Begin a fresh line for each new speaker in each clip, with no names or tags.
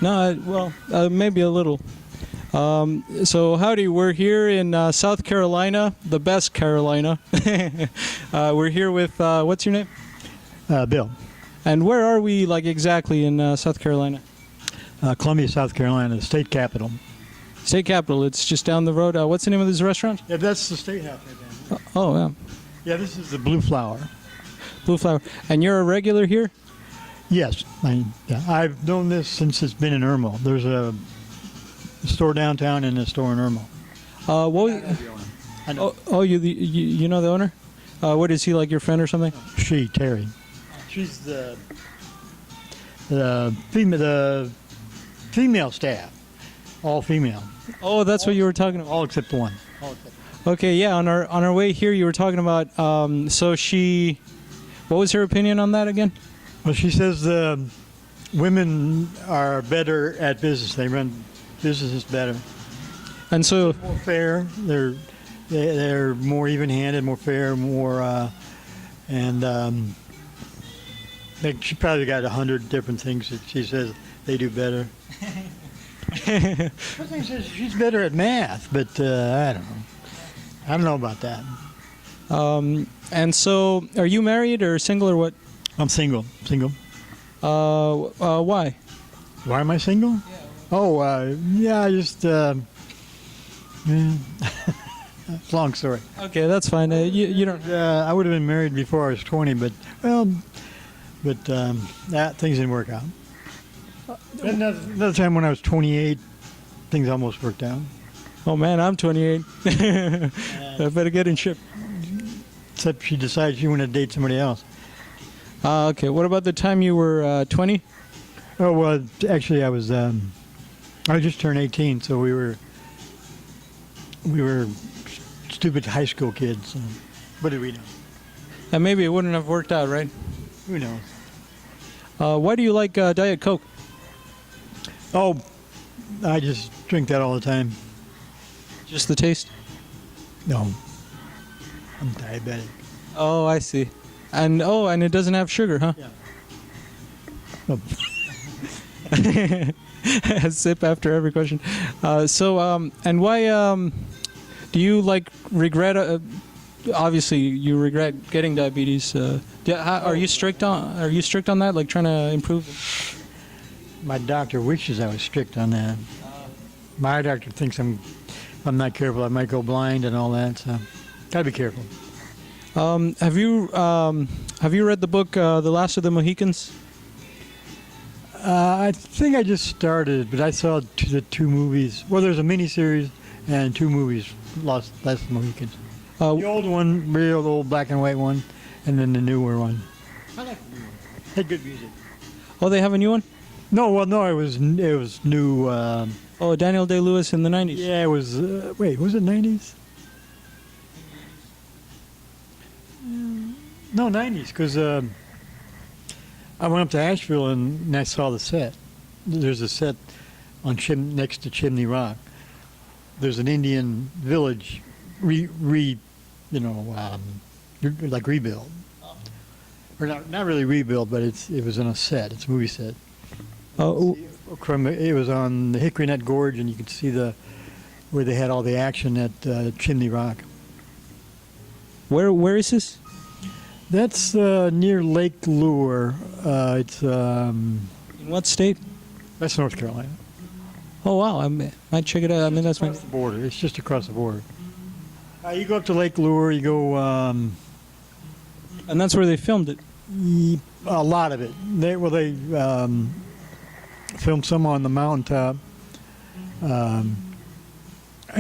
No, maybe a little. So howdy, we're here in South Carolina, the best Carolina. We're here with, what's your name?
Bill.
And where are we, like, exactly in South Carolina?
Columbia, South Carolina, the state capital.
State capital, it's just down the road. What's the name of this restaurant?
Yeah, that's the state house right there.
Oh, yeah.
Yeah, this is the Blue Flower.
Blue Flower. And you're a regular here?
Yes. I've known this since it's been in Irmo. There's a store downtown and a store in Irmo.
I know. You know the owner? What is he, like your friend or something?
She, Terry. She's the female staff. All female.
Oh, that's what you were talking about.
All except one.
Okay, yeah. On our way here, you were talking about. So she, what was her opinion on that again?
Well, she says the women are better at business. They run businesses better.
And so
more fair. They're more even-handed, more fair, more she probably got 100 different things that she says they do better. Something says she's better at math, but I don't know. I don't know about that.
And so, are you married or single or what?
I'm single. Single.
Why?
Why am I single? Yeah. Oh, yeah. I just. It's a long story.
Okay, that's fine. You don't.
I would have been married before I was 20, but things didn't work out. Another time when I was 28, things almost worked out.
Oh man, I'm 28. I better get in shape.
Except she decided she wanted to date somebody else.
Okay. What about the time you were 20?
Oh well, actually I just turned 18, so we were stupid high school kids. So what did we know?
And maybe it wouldn't have worked out, right?
Who knows?
Why do you like Diet Coke?
Oh, I just drink that all the time.
Just the taste?
No. I'm diabetic.
Oh, I see. And it doesn't have sugar, huh?
Yeah.
A sip after every question. And why do you regret? Obviously, you regret getting diabetes. Are you strict on that? Like trying to improve?
My doctor wishes I was strict on that. My doctor thinks if I'm not careful, I might go blind and all that. So, gotta be careful.
Have you read the book The Last of the Mohicans?
I think I just started, but I saw the two movies. Well, there's a miniseries and two movies, Last of the Mohicans. The old one, real old black and white one, and then the newer one. I like the new one. Had good music.
Oh, they have a new one?
No, it was new.
Daniel Day-Lewis in the 90s.
Yeah, it was. Wait, was it 90s? No, 90s, because I went up to Asheville and I saw the set. There's a set on next to Chimney Rock. There's an Indian village, like rebuilt, or not really rebuilt, but it was in a set. It's a movie set. It was on the Hickory Nut Gorge, and you could see where they had all the action at Chimney Rock.
Where is this?
That's near Lake Lure. It's
in what state?
That's North Carolina.
Oh wow, I might check it out. I mean, that's
across the border. It's just across the border. You go up to Lake Lure. You go.
And that's where they filmed it.
A lot of it. They filmed some on the mountaintop. I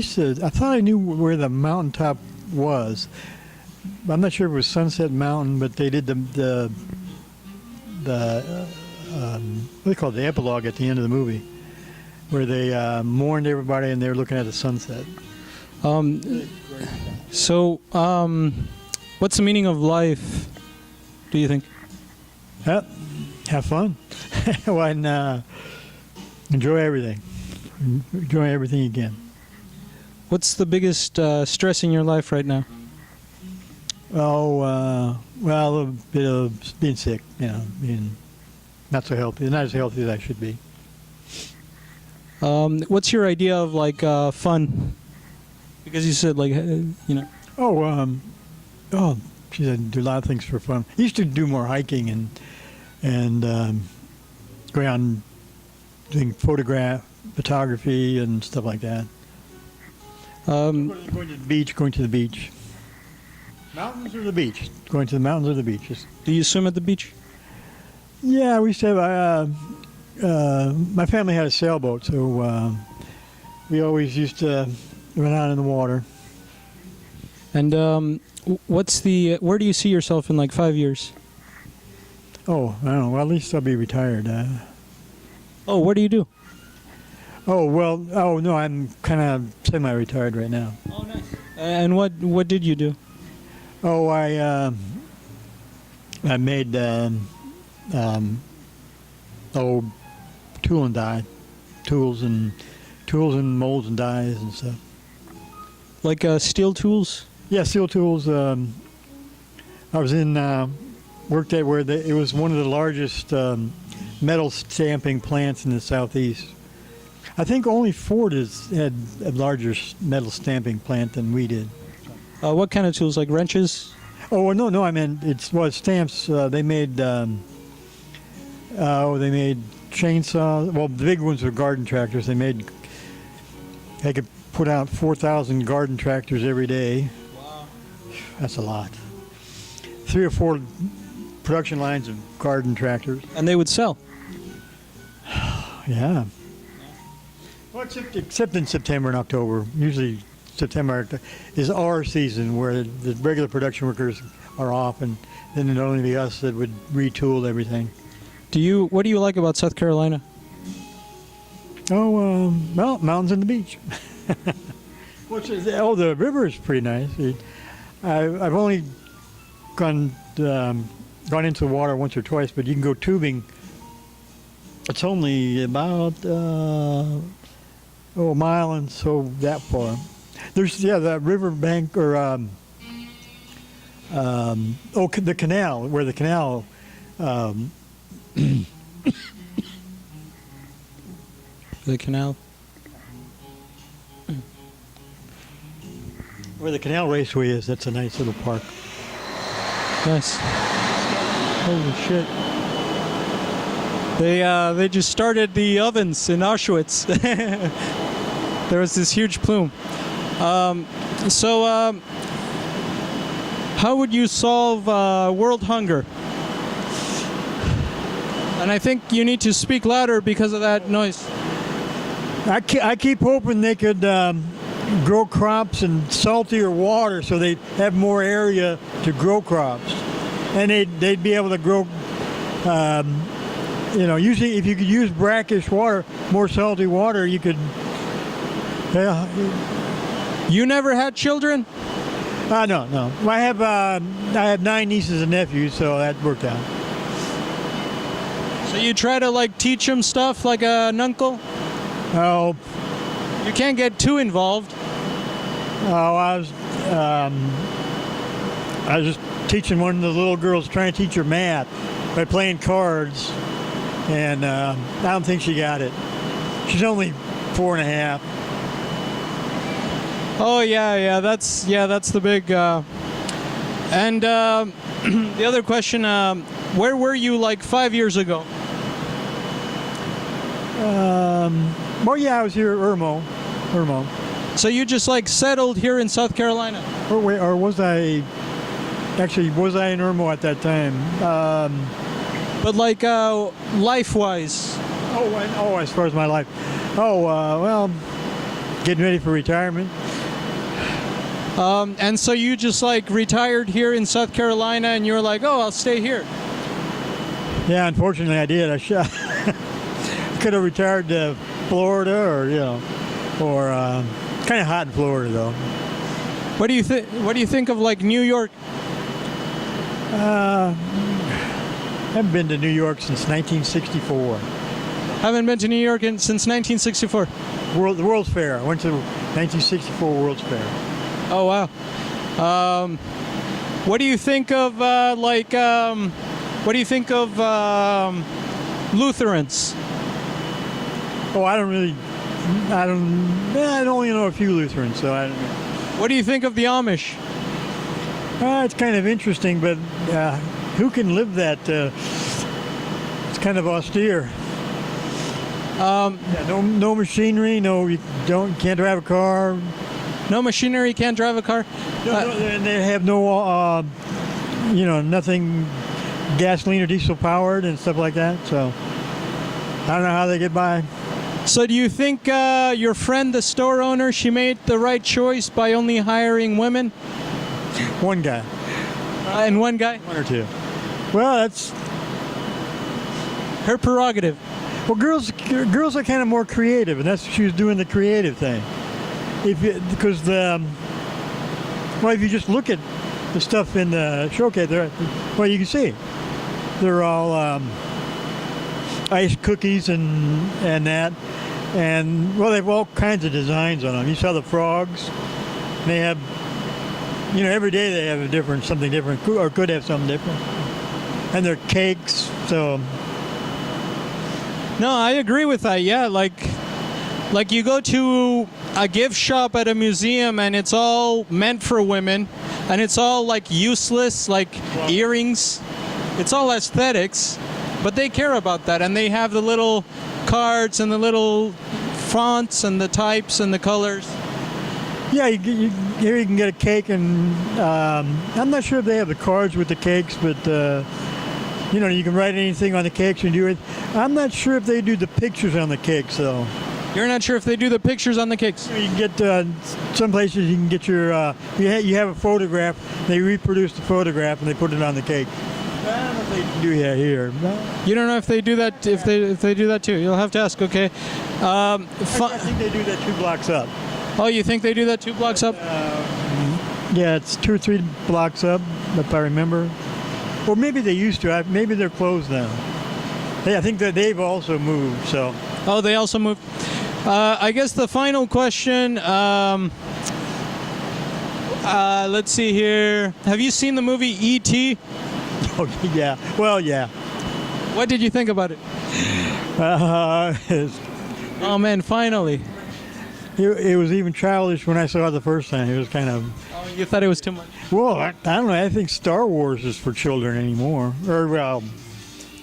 thought I knew where the mountaintop was. I'm not sure if it was Sunset Mountain, but they did the what they call it, the epilogue at the end of the movie, where they mourned everybody and they were looking at the sunset.
What's the meaning of life, do you think?
Have fun. And enjoy everything. Enjoy everything you can.
What's the biggest stress in your life right now?
Well, a bit of being sick, being not so healthy, not as healthy as I should be.
What's your idea of like fun? Because you said like you know.
Oh, geez, I do a lot of things for fun. I used to do more hiking and go out and doing photography and stuff like that. Going to the beach. Mountains or the beach? Going to the mountains or the beaches?
Do you swim at the beach?
Yeah, we used to have. My family had a sailboat, so we always used to run out in the water.
And where do you see yourself in like 5 years?
Oh, I don't know. Well, at least I'll be retired.
Oh, what do you do?
Oh no, I'm kind of semi-retired right now.
Oh, nice. And what did you do?
Oh, I made tool and die, tools and molds and dies and stuff.
Like steel tools?
Yeah, steel tools. I was worked at where it was one of the largest metal stamping plants in the southeast. I think only Ford had a larger metal stamping plant than we did.
What kind of tools? Like wrenches?
Oh no! I meant stamps. They made chainsaws. Well, the big ones were garden tractors. They could put out 4,000 garden tractors every day.
Wow,
that's a lot. 3 or 4 production lines of garden tractors.
And they would sell.
Yeah. Well, except in September and October. Usually September is our season where the regular production workers are off, and then it'd only be us that would retool everything.
What do you like about South Carolina?
Oh, well, mountains and the beach. The river is pretty nice. I've only gone into the water once or twice, but you can go tubing. It's only about a mile and so that far. There's the river bank or the canal where the canal.
The canal.
Where the canal raceway is, that's a nice little park.
Nice. Holy shit. They just started the ovens in Auschwitz. There was this huge plume. How would you solve world hunger? And I think you need to speak louder because of that noise.
I keep hoping they could grow crops in saltier water so they'd have more area to grow crops. And they'd be able to grow, usually if you could use brackish water, more salty water, you could...
You never had children?
No. I have 9 nieces and nephews, so that worked out.
So you try to teach them stuff like an uncle?
Oh.
You can't get too involved.
Oh, I was just teaching one of the little girls, trying to teach her math by playing cards, and I don't think she got it. She's only 4 and a half.
Oh yeah, that's the big. And the other question: where were you 5 years ago?
I was here at Irmo.
So you just settled here in South Carolina?
Or was I? Actually, was I in Irmo at that time?
But life-wise.
As far as my life. Getting ready for retirement.
And so you just retired here in South Carolina, and you were like, oh, I'll stay here.
Yeah, unfortunately, I did. I could have retired to Florida, or kind of hot in Florida though.
What do you think? What do you think of New York?
Haven't been to New York since 1964.
Haven't been to New York since 1964.
The World's Fair. I went to 1964 World's Fair.
Oh wow. What do you think of Lutherans?
Oh, I don't really I only know a few Lutherans, so I don't know.
What do you think of the Amish?
It's kind of interesting, but who can live that? It's kind of austere. No machinery. No, you can't drive a car.
No machinery, can't drive a car.
And they have no, nothing gasoline or diesel powered and stuff like that. So I don't know how they get by.
So do you think your friend, the store owner, she made the right choice by only hiring women?
One guy.
And one guy?
One or two. Well, that's
her prerogative.
Well, girls are kind of more creative, and that's she was doing the creative thing. If you just look at the stuff in the showcase, you can see they're all ice cookies and that, and they have all kinds of designs on them. You saw the frogs; they have, every day they have something different, or could have something different, and their cakes. So.
No, I agree with that. Yeah, like you go to a gift shop at a museum and it's all meant for women, and it's all like useless, like earrings. It's all aesthetics, but they care about that, and they have the little cards and the little fonts and the types and the colors.
Yeah, here you can get a cake, and I'm not sure if they have the cards with the cakes, but you can write anything on the cakes and do it. I'm not sure if they do the pictures on the cakes, though.
You're not sure if they do the pictures on the cakes?
You can get, some places you can get your, you have a photograph, they reproduce the photograph and they put it on the cake. I don't know if they do that here.
You don't know if they do that, if they do that too. You'll have to ask, okay.
I think they do that 2 blocks up.
Oh, you think they do that 2 blocks up?
Yeah, it's 2 or 3 blocks up, if I remember. Or maybe they used to. Maybe they're closed now. I think that they've also moved. So.
Oh, they also moved. I guess the final question. Let's see here. Have you seen the movie E.T.?
Oh yeah. Well, yeah.
What did you think about it? Oh man, finally.
It was even childish when I saw it the first time. It was kind of.
Oh, you thought it was too much?
Well, I don't know. I think Star Wars is for children anymore. Or, well,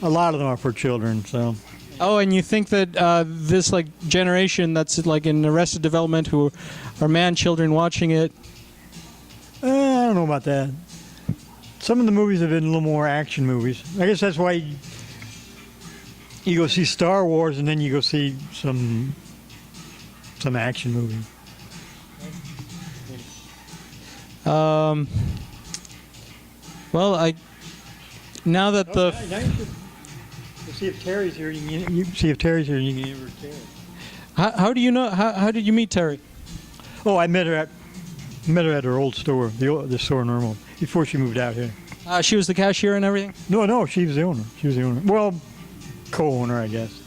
a lot of them are for children, so.
Oh, and you think that this generation that's in Arrested Development who are man-children watching it?
I don't know about that. Some of the movies have been a little more action movies. I guess that's why you go see Star Wars and then you go see some action movie.
Well, now that
now you should see if Terry's here. You see if Terry's here, and you can interview Terry.
How do you know? How did you meet Terry?
Oh, I met her at her old store, the store in Normal, before she moved out here.
She was the cashier and everything?
No, she was the owner. Well, co-owner, I guess.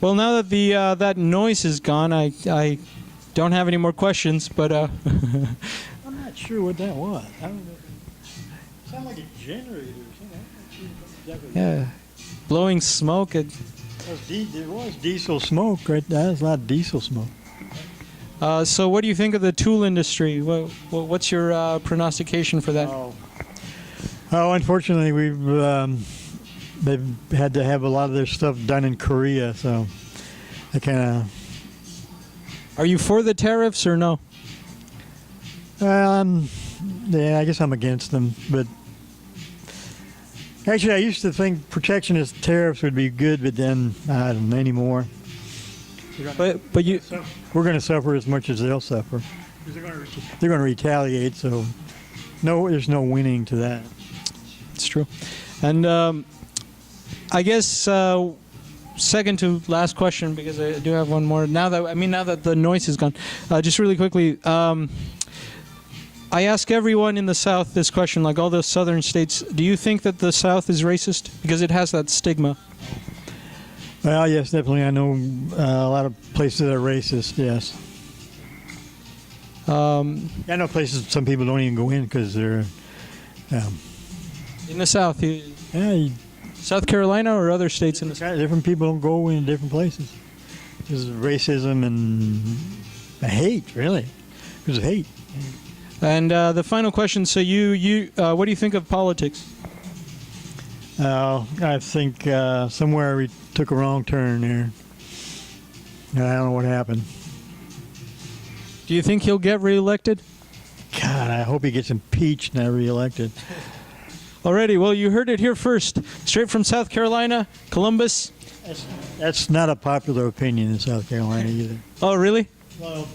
Well, now that that noise is gone, I don't have any more questions, but
I'm not sure what that was. I don't know. It sounded like a generator or something. I'm not sure exactly.
Yeah, blowing smoke.
There was diesel smoke, right? There's a lot of diesel smoke.
So what do you think of the tool industry? What's your prognostication for that?
Oh, unfortunately, they've had to have a lot of their stuff done in Korea, so I kind of.
Are you for the tariffs or no?
Yeah, I guess I'm against them, but actually, I used to think protectionist tariffs would be good, but then I don't know anymore.
But
we're going to suffer as much as they'll suffer. They're going to retaliate, so there's no winning to that.
It's true, and I guess second to last question, because I do have one more. Now that the noise is gone, just really quickly. I ask everyone in the South this question, like all the southern states. Do you think that the South is racist? Because it has that stigma.
Well, yes, definitely. I know a lot of places that are racist, yes. I know places some people don't even go in because they're...
in the South? South Carolina or other states in the South?
Different people don't go in different places. This is racism and hate, really. It was hate.
And the final question. So what do you think of politics?
I think somewhere we took a wrong turn there. And I don't know what happened.
Do you think he'll get reelected?
God, I hope he gets impeached, not reelected.
Alrighty, well, you heard it here first. Straight from South Carolina, Columbus.
That's not a popular opinion in South Carolina either.
Oh, really?
Well,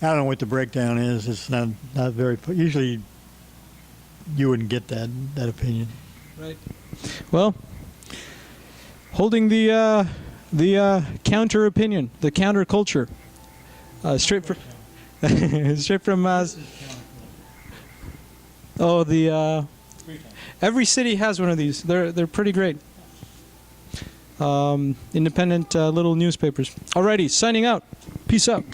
I don't know what the breakdown is. It's not very. Usually, you wouldn't get that opinion.
Right. Well, holding the counter opinion, the counter culture, straight from straight from. Every city has one of these. They're pretty great. Independent little newspapers. Alrighty, signing out. Peace out.